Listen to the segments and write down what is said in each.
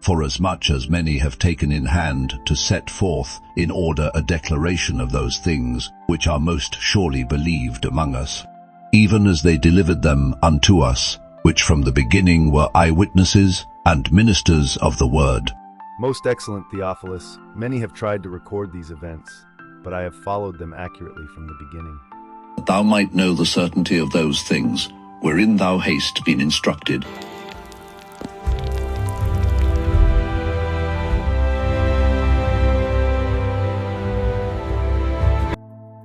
Forasmuch as many have taken in hand to set forth in order a declaration of those things which are most surely believed among us, even as they delivered them unto us, which from the beginning were eyewitnesses and ministers of the word. Most excellent Theophilus, many have tried to record these events, but I have followed them accurately from the beginning. That thou might know the certainty of those things, wherein thou hast been instructed.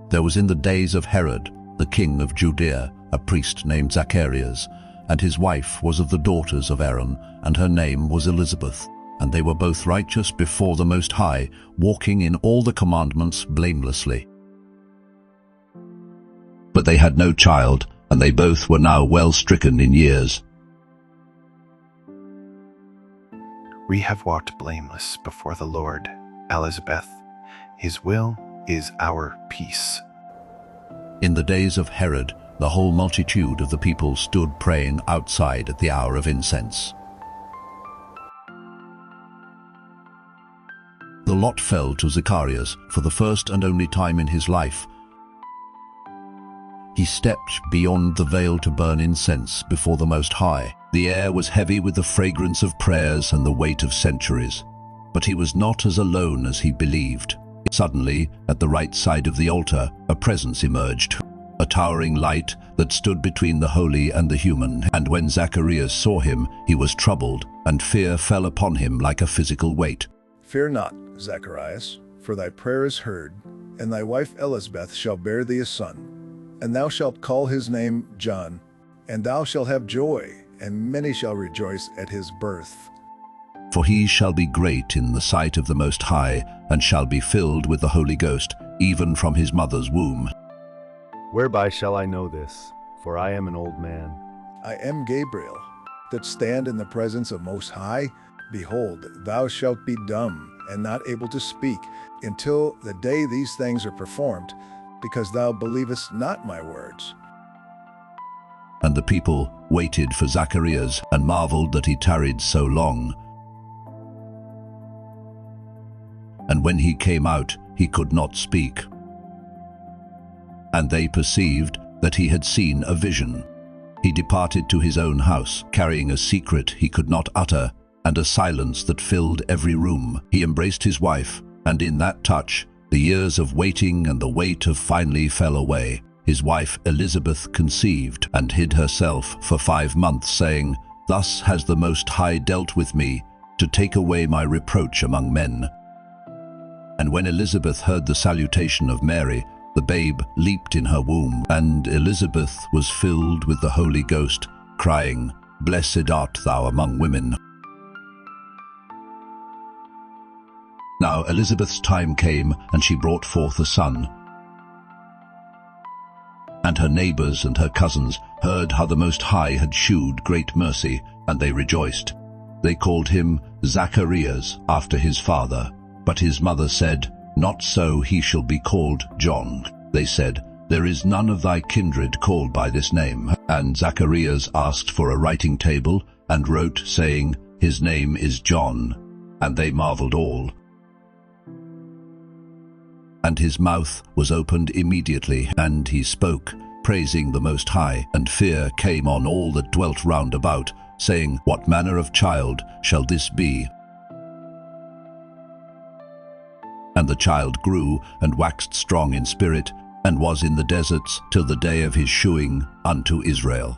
There was in the days of Herod, the king of Judea, a priest named Zacharias, and his wife was of the daughters of Aaron, and her name was Elizabeth. And they were both righteous before the Most High, walking in all the commandments blamelessly. But they had no child, and they both were now well stricken in years. We have walked blameless before the Lord, Elizabeth. His will is our peace. In the days of Herod, the whole multitude of the people stood praying outside at the hour of incense. The lot fell to Zacharias for the first and only time in his life. He stepped beyond the veil to burn incense before the Most High. The air was heavy with the fragrance of prayers and the weight of centuries. But he was not as alone as he believed. Suddenly, at the right side of the altar, a presence emerged, a towering light that stood between the holy and the human. And when Zacharias saw him, he was troubled, and fear fell upon him like a physical weight. Fear not, Zacharias, for thy prayer is heard, and thy wife Elizabeth shall bear thee a son, and thou shalt call his name John, and thou shalt have joy, and many shall rejoice at his birth. For he shall be great in the sight of the Most High, and shall be filled with the Holy Ghost, even from his mother's womb. Whereby shall I know this? For I am an old man. I am Gabriel, that stand in the presence of Most High. Behold, thou shalt be dumb, and not able to speak, until the day these things are performed, because thou believest not my words. And the people waited for Zacharias, and marveled that he tarried so long. And when he came out, he could not speak. And they perceived that he had seen a vision. He departed to his own house, carrying a secret he could not utter, and a silence that filled every room. He embraced his wife, and in that touch, the years of waiting and the weight of finally fell away. His wife Elizabeth conceived, and hid herself for 5 months, saying, Thus has the Most High dealt with me, to take away my reproach among men. And when Elizabeth heard the salutation of Mary, the babe leaped in her womb, and Elizabeth was filled with the Holy Ghost, crying, Blessed art thou among women. Now Elizabeth's time came, and she brought forth a son. And her neighbors and her cousins heard how the Most High had shewed great mercy, and they rejoiced. They called him Zacharias, after his father. But his mother said, Not so, he shall be called John. They said, There is none of thy kindred called by this name. And Zacharias asked for a writing table, and wrote, saying, His name is John. And they marveled all. And his mouth was opened immediately, and he spoke, praising the Most High. And fear came on all that dwelt round about, saying, What manner of child shall this be? And the child grew, and waxed strong in spirit, and was in the deserts till the day of his shewing unto Israel.